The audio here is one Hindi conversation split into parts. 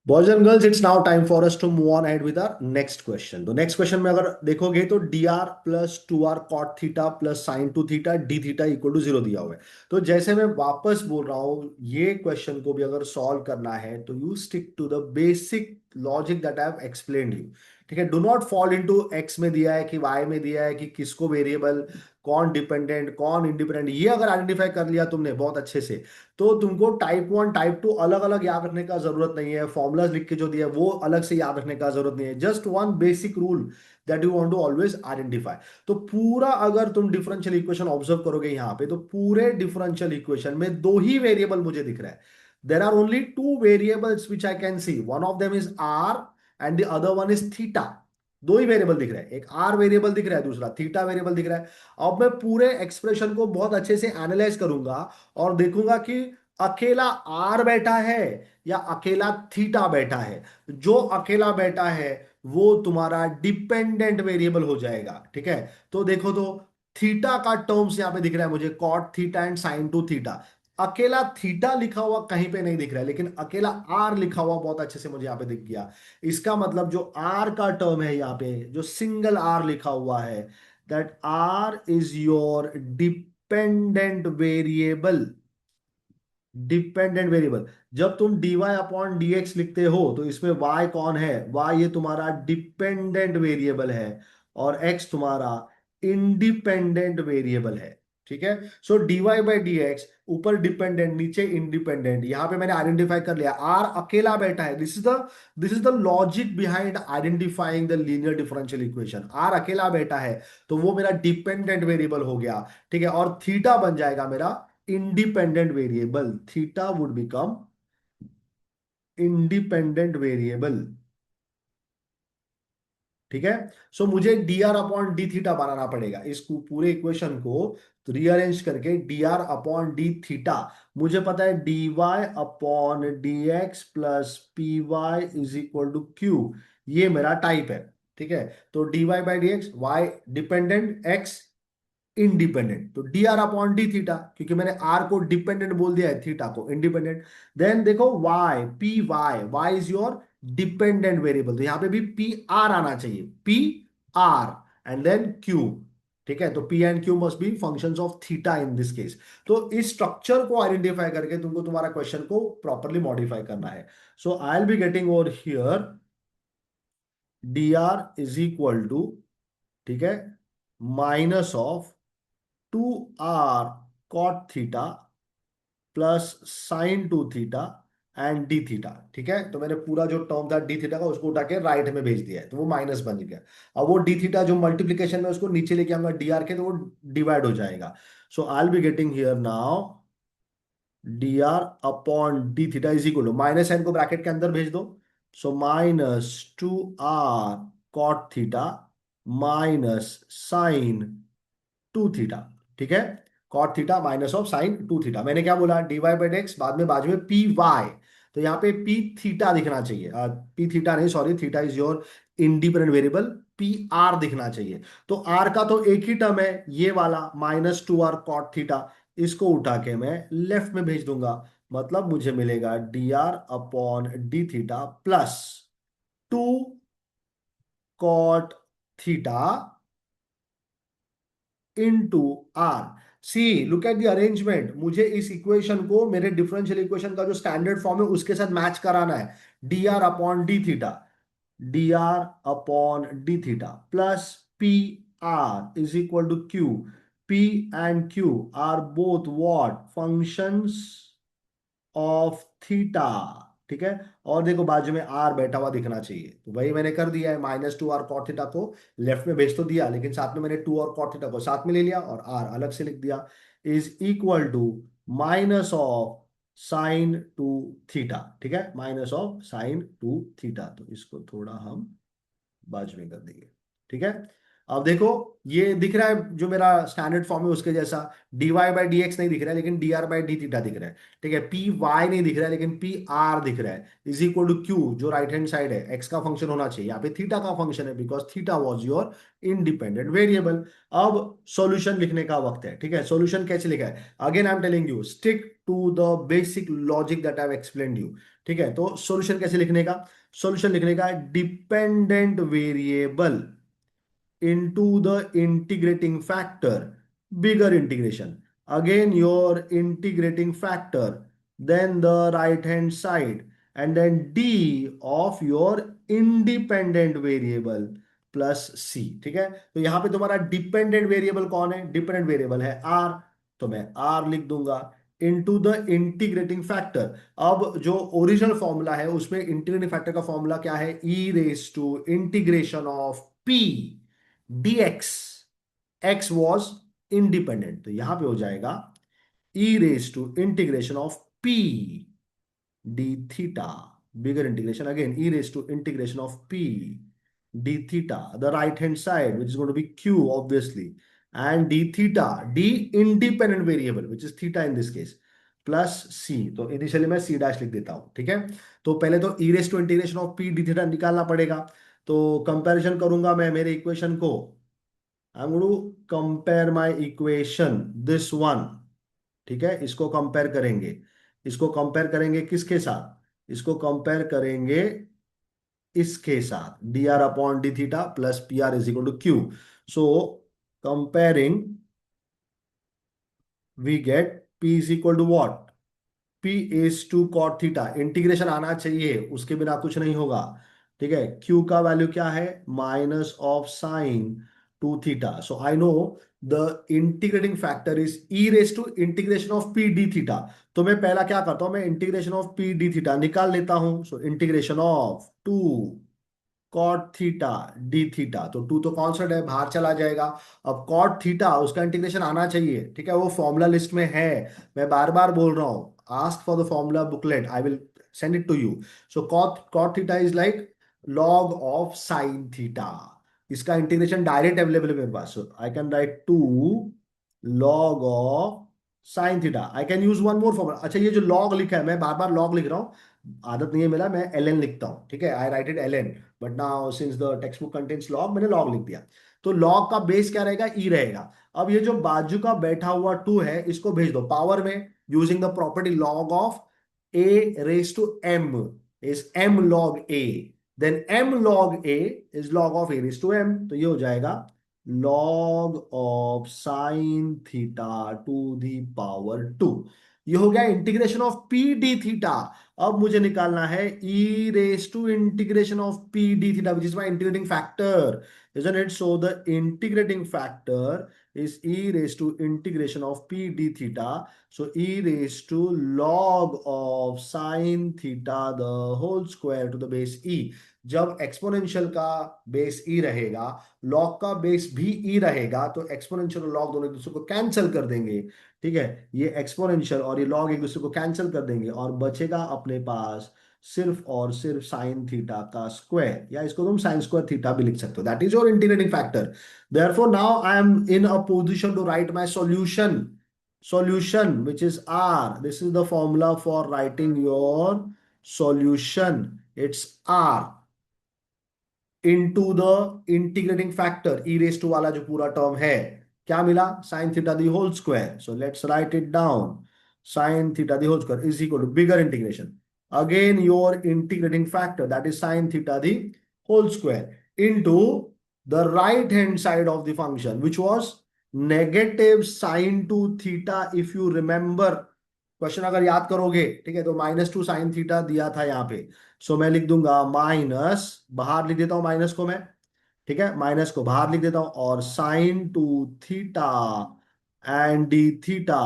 Boys and girls, it's now time for us to move on ahead with our next question. तो नेक्स्ट क्वेश्चन में अगर देखोगे तो D r plus two are cot theta plus sine two theta d theta equal to zero दिया हुआ है। तो जैसे मैं वापस बोल रहा हूं, ये क्वेश्चन को भी अगर सॉल्व करना है तो you stick to the basic logic that I have explained you. ठीक है, do not fall into x में दिया है कि वाई में दिया है कि किसको वेरिएबल, कौन डिपेंडेंट कौन इंडिपेंडेंट, ये अगर आइडेंटिफाई कर लिया तुमने बहुत अच्छे से, तो तुमको टाइप वन टाइप टू अलग अलग याद रखने का जरूरत नहीं है। फॉर्मुलाज लिख के जो दिया है वो अलग से याद रखने का जरूरत नहीं है। Just one basic rule that you want to always identify. तो पूरा अगर तुम डिफरेंशियल इक्वेशन ऑब्जर्व करोगे यहाँ पे, तो पूरे डिफरेंशियल इक्वेशन में दो ही वेरिएबल मुझे दिख रहा है। There are only two variables which I can see, one of them is r and the other one is theta. दो ही वेरिएबल दिख रहा है, एक आर वेरिएबल दिख रहा है, दूसरा थीटा वेरिएबल दिख रहा है। अब मैं पूरे एक्सप्रेशन को बहुत अच्छे से एनालाइज करूंगा और देखूंगा कि अकेला आर बैठा है या अकेला थीटा बैठा है। जो अकेला बैठा है वो तुम्हारा डिपेंडेंट वेरिएबल हो जाएगा। ठीक है, तो देखो तो थीटा का टर्म्स यहां पे दिख रहा है मुझे, cot theta and sine two theta. अकेला थीटा लिखा हुआ कहीं पे नहीं दिख रहा है, लेकिन अकेला आर लिखा हुआ बहुत अच्छे से मुझे यहां पे दिख गया। इसका मतलब जो आर का टर्म है यहाँ पे, जो सिंगल आर लिखा हुआ है, that r is your dependent variable. Dependent variable. जब तुम dy अपॉन dx लिखते हो तो इसमें y कौन है? y ये तुम्हारा डिपेंडेंट वेरिएबल है और x तुम्हारा इंडिपेंडेंट वेरिएबल है। ठीक है, सो dy बाई डी एक्स, ऊपर डिपेंडेंट नीचे इंडिपेंडेंट। यहां पे मैंने आइडेंटिफाई कर लिया, r अकेला बैठा है। This is the logic behind identifying the linear differential equation. r अकेला बैठा है तो वो मेरा डिपेंडेंट वेरिएबल हो गया। ठीक है, और थीटा बन जाएगा मेरा independent variable. Theta would become independent variable. ठीक है, सो मुझे D are upon D theta बनाना पड़ेगा। इस पूरे इक्वेशन को तो रीअरेंज करके D are upon D theta, मुझे पता है D Y upon D X plus P Y is equal to Q, ये मेरा टाइप है। ठीक है, तो D Y by D X, Y dependent, X independent, तो D R upon D theta, क्योंकि मैंने आर को डिपेंडेंट बोल दिया है, थीटा को इंडिपेंडेंट। देन देखो y, p y, y is your dependent variable, तो यहां पे भी पी आर आना चाहिए, p r and then q. ठीक है, तो p and q must be functions of theta in this case. तो इस स्ट्रक्चर को आइडेंटिफाई करके तुमको तुम्हारा क्वेश्चन को प्रॉपरली मॉडिफाई करना है। So I will be getting over here D R is equal to, ठीक है, minus of two are cot theta plus sine two theta and D theta. ठीक है, तो मैंने पूरा जो टर्म था डी थीटा का उसको उठा के राइट में भेज दिया है, तो वो माइनस बन गया। अब वो डी थीटा जो मल्टीप्लीकेशन में उसको नीचे लेके आऊंगा डी आर के, तो वो डिवाइड हो जाएगा। So I will be getting here now D are upon D theta is equal to, minus N को ब्रैकेट के अंदर भेज दो, so minus two are cot theta minus sine two theta. ठीक है, cot theta minus of sine two theta. मैंने क्या बोला, डी वाई बाई एक्स, बाद में बाजू में पी वाई, तो यहाँ पे पी थीटा दिखना चाहिए, पी थीटा नहीं, sorry, theta is your independent variable, P R दिखना चाहिए। तो आर का तो एक ही टर्म है ये वाला, minus two are cot theta, इसको उठा के मैं लेफ्ट में भेज दूंगा। मतलब मुझे मिलेगा d are upon D theta plus two cot theta into r. See, look at the arrangement, मुझे इस इक्वेशन को मेरे डिफरेंशियल इक्वेशन का जो स्टैंडर्ड फॉर्म है उसके साथ मैच कराना है। D are upon D theta, d are upon D theta plus p r is equal to q. P and q are both what, functions of theta. ठीक है, और देखो बाजू में आर बैठा हुआ दिखना चाहिए, तो वही मैंने कर दिया है, minus two are cot theta को लेफ्ट में भेज तो दिया, लेकिन साथ में मैंने टू और कॉट थीटा को साथ में ले लिया और आर अलग से लिख दिया, is equal to minus of sine two theta. ठीक है, minus of sine two theta, तो इसको थोड़ा हम बाजू में कर देंगे। ठीक है, अब देखो, ये दिख रहा है जो मेरा स्टैंडर्ड फॉर्म है उसके जैसा, d Y by D x नहीं दिख रहा है लेकिन d r by d theta दिख रहा है। ठीक है, पी वाई नहीं दिख रहा है लेकिन पी आर दिख रहा है, इज इक्वल टू क्यू, जो राइट हैंड साइड है एक्स का फंक्शन होना चाहिए, यहाँ पे थीटा का फंक्शन है because theta was your independent variable. अब सॉल्यूशन लिखने का वक्त है। ठीक है, सॉल्यूशन कैसे लिखा है, again I am telling you stick to the basic logic that I have explained you. ठीक है, तो सॉल्यूशन कैसे लिखने का, सॉल्यूशन लिखने का dependent variable into the integrating factor, bigger integration. Again, your integrating factor, then the right hand side, and then d of your independent variable plus c। ठीक है, तो यहां पे तुम्हारा डिपेंडेंट वेरिएबल कौन है, डिपेंडेंट वेरिएबल है r, तो मैं r लिख दूंगा इनटू द इंटीग्रेटिंग फैक्टर। अब जो ओरिजिनल फॉर्मूला है उसमें इंटीग्रेटिंग फैक्टर का फॉर्मूला क्या है, e raise to integration of p dx, x was independent, तो यहां पे हो जाएगा e raise to integration of p d theta, bigger integration again, e raised to integration of p d theta, the right hand side which is going to be q obviously, and d theta, d independent variable which is theta in this case, plus c। तो इनिशियली मैं c डैश लिख देता हूं। ठीक है, तो पहले तो e raise to integration of p d theta निकालना पड़ेगा। तो कंपैरिजन करूंगा मैं मेरे इक्वेशन को, I am going to compare my equation this one. ठीक है, इसको कंपेयर करेंगे, इसको कंपेयर करेंगे किसके साथ, इसको कंपेयर करेंगे इसके साथ, d are upon D theta plus p r is equal to q. So comparing we get p is equal to what, p is two cot theta, integration आना चाहिए उसके बिना कुछ नहीं होगा। ठीक है, क्यू का वैल्यू क्या है, minus of sine two theta, so I know the integrating factor is e raise to integration of p d theta. तो मैं पहला क्या करता हूं, मैं integration of p d theta निकाल लेता हूं, so integration of two cot theta d theta, तो टू तो कॉन्स्टेंट है बाहर चला जाएगा। अब कॉट थीटा उसका इंटीग्रेशन आना चाहिए। ठीक है, वो फॉर्मूला लिस्ट में है, मैं बार बार बोल रहा हूं, ask for the formula booklet, I will send it to you. So cot cot theta is like log of sine theta, इसका इंटीग्रेशन डायरेक्ट अवेलेबल है मेरे पास, so I can write to log of sine theta, I can use one more formula. अच्छा, ये जो लॉग लिखा है, मैं बार बार लॉग लिख रहा हूँ, आदत नहीं है मेरा, मैं एल एन लिखता हूँ। ठीक है, I write it L N, but now since the text book contains log, मैंने लॉग लिख दिया। तो लॉग का बेस क्या रहेगा, ई रहेगा। अब ये जो बाजू का बैठा हुआ टू है इसको भेज दो पावर में, using the property log of a raise to m is m log a, then m log a is log of a raise to m, तो ये हो जाएगा log of sine theta to the power two. ये हो गया integration of p d theta. अब मुझे निकालना है e raise to integration of p d theta which is my integrating factor, isn't it? So the integrating factor is e raised to integration of p d theta, so e raised to log of sin theta the whole square to the base e। जब एक्सपोनेंशियल का बेस ई रहेगा, लॉग का बेस भी ई रहेगा, तो एक्सपोनेंशियल और लॉग दोनों एक दूसरे को कैंसिल कर देंगे। ठीक है, ये एक्सपोनेंशियल और ये लॉग एक दूसरे को कैंसिल कर देंगे और बचेगा अपने पास सिर्फ और सिर्फ साइन थीटा का स्क्वायर, या इसको तुम साइन स्क्वायर थीटा भी लिख सकते हो, that is your integrating factor. Therefore now I am in a position to write my solution, solution which is r, this is the formula for writing your solution, it's r into the integrating factor e raise to वाला जो पूरा टर्म है, क्या मिला, sine theta the whole square, so let's write it down, sine theta the whole square is equal to bigger integration, again your integrating factor that is sine theta the whole square into the right hand side of the function which was negative sine two theta, if you remember question अगर याद करोगे। ठीक है, तो माइनस टू साइन थीटा दिया था यहाँ पे, सो मैं लिख दूंगा माइनस, बाहर लिख देता हूं माइनस को मैं। ठीक है, माइनस को बाहर लिख देता हूं, और sign two theta and D theta,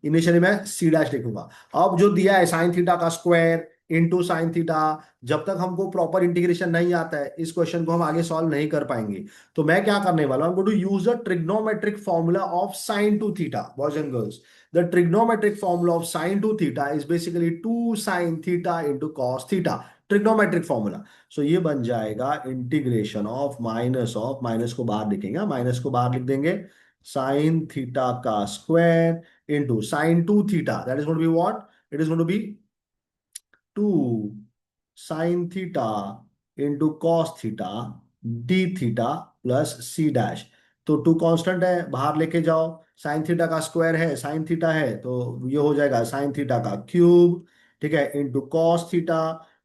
initially मैं सी डैश लिखूंगा। अब जो दिया है साइन थीटा का स्क्वायर इनटू साइन थीटा, जब तक हमको प्रॉपर इंटीग्रेशन नहीं आता है इस क्वेश्चन को हम आगे सॉल्व नहीं कर पाएंगे। तो मैं क्या करने वाला हूं, to use the trigonometric formula of sine two theta, boys and girls. The trigonometric formula of sine 2 theta is basically 2 sine theta into cos theta। Trigonometric formula. So ये बन जाएगा इंटीग्रेशन ऑफ माइनस को बाहर लिखेंगे, माइनस को बाहर लिख देंगे, साइन थीटा का square into sine two theta, that is going to be what, it is going to be 2 sine theta into cos theta d theta plus c dash. तो टू कांस्टेंट है, बाहर लेके जाओ, साइन थीटा का स्क्वायर है, साइन थीटा है, तो ये हो जाएगा साइन थीटा का क्यूब, ठीक है, into cos theta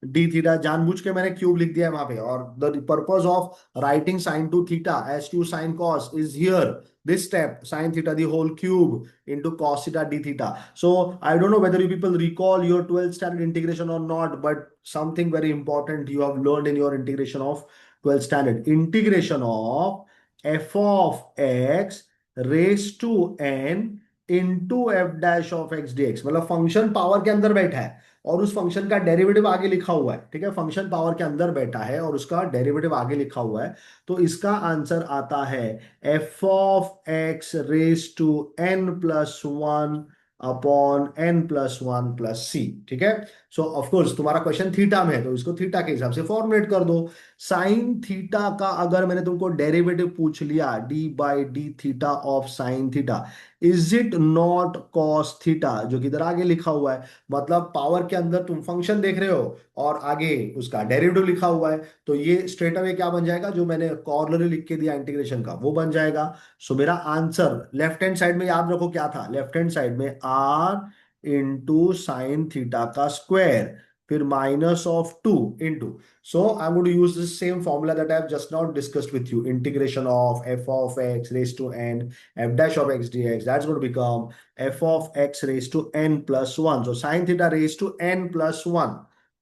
d theta. जानबूझ के मैंने क्यूब लिख दिया है वहां पे, और the purpose of writing sine two theta as two sine cos is here, this step sin theta the whole cube into cos theta d theta. So I don't know whether you people recall your 12th standard integration or not, but something very important you have learned in your integration of 12th standard, integration of f of x raised to n into f dash of x dx। मतलब फंक्शन पावर के अंदर बैठा है और उस फंक्शन का डेरिवेटिव आगे लिखा हुआ है, ठीक है, फंक्शन पावर के अंदर बैठा है और उसका डेरिवेटिव आगे लिखा हुआ है। तो इसका आंसर आता है F of X raise to N plus one upon N plus one plus C, ठीक है। सो ऑफ कोर्स तुम्हारा क्वेश्चन थीटा में है, तो इसको थीटा के हिसाब से फॉर्मुलेट कर दो। साइन थीटा का अगर मैंने तुमको डेरिवेटिव पूछ लिया, D by d theta of sine theta, is it not cos theta, जो कि इधर आगे लिखा हुआ है। मतलब पावर के अंदर तुम फंक्शन देख रहे हो और आगे उसका डेरिवेटिव लिखा हुआ है, तो ये स्ट्रेट अवे क्या बन जाएगा, जो मैंने कॉर्नरी लिख के दिया इंटीग्रेशन का वो बन जाएगा। सो मेरा आंसर लेफ्ट हैंड साइड में याद रखो क्या था, लेफ्ट हैंड साइड में आर इंटू साइन थीटा का स्क्वायर, फिर minus of two into, so I'm going to use the same formula that I have just now discussed with you, integration of f of x raised to n f dash of x dx, that's going to become f of x raised to n plus 1, so sin theta raised to n plus 1,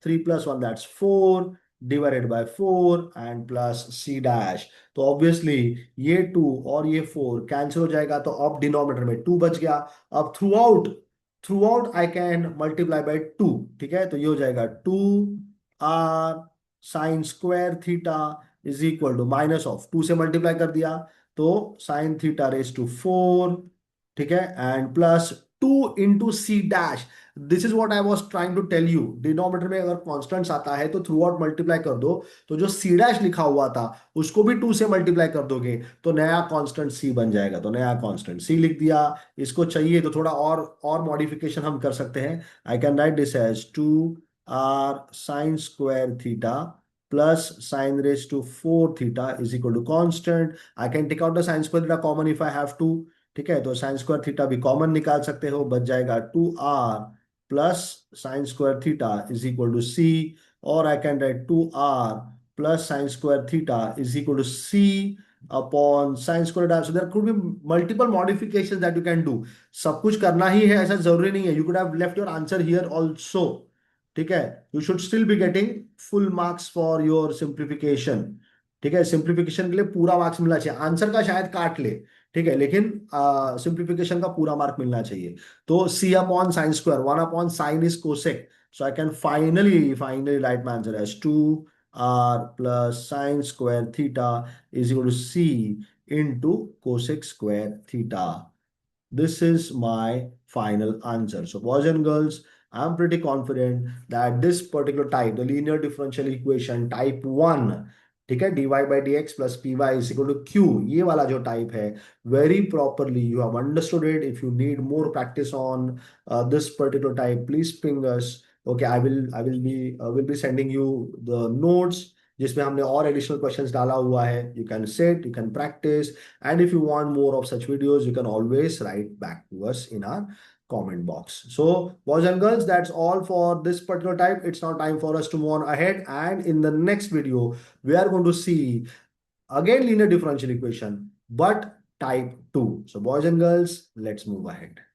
3 plus 1 that's 4 divided by 4 and plus c dash। तो ऑब्वियसली ये 2 और ये 4 कैंसिल हो जाएगा, तो अब डिनोमिनेटर में 2 बच गया। अब throughout I can multiply by 2, ठीक है, तो ये हो जाएगा 2 r sine square theta is equal to minus of 2 से मल्टीप्लाई कर दिया तो साइन थीटा रेज टू 4, ठीक है, and plus 2 into c dash. This is what I was trying to tell you, denominator में अगर कांस्टेंट्स आता है तो थ्रू आउट मल्टीप्लाई कर दो, तो जो सी डैश लिखा हुआ था उसको भी 2 से मल्टीप्लाई कर दोगे तो नया कांस्टेंट सी बन जाएगा, तो नया कांस्टेंट सी लिख दिया। इसको चाहिए तो थोड़ा और मॉडिफिकेशन हम कर सकते हैं। I can write this as 2 r sine square theta plus sine raised to 4 theta is equal to constant। I can take out the sine square theta common if I have to, ठीक है, तो साइन स्क्वायर थीटा भी कॉमन निकाल सकते हो, बच जाएगा 2r plus sine square theta is equal to C, और I can write 2r plus sine square theta is equal to C upon sine square theta. So there could be multiple modifications that you can do. सब कुछ करना ही है ऐसा जरूरी नहीं है, you could have left your answer here also, ठीक है। You should still be getting full marks for your simplification, ठीक है, सिंप्लीफिकेशन के लिए पूरा मार्क्स मिलना चाहिए, आंसर का शायद काट ले, ठीक है, लेकिन सिंप्लीफिकेशन का पूरा मार्क मिलना चाहिए। तो C upon sine square 1 upon sine is cosec, so I can finally write my answer as 2 R plus sine square theta is equal to C into cosec square theta. This is my final answer. So boys and girls, I'm pretty confident that this particular type, the linear differential equation type 1, ठीक है, dy by dx plus py is equal to q, ये वाला जो टाइप है, very properly you have understood it। If you need more practice on this particular type, please ping us। Okay, I will be sending you the notes जिसमें हमने और एडिशनल क्वेश्चंस डाला हुआ है। You can set, you can practice, and if you want more of such videos, you can always write back to us in our comment box। So boys and girls, that's all for this particular type। It's now time for us to move on ahead, and in the next video we are going to see again linear differential equation but type 2। So boys and girls, let's move ahead।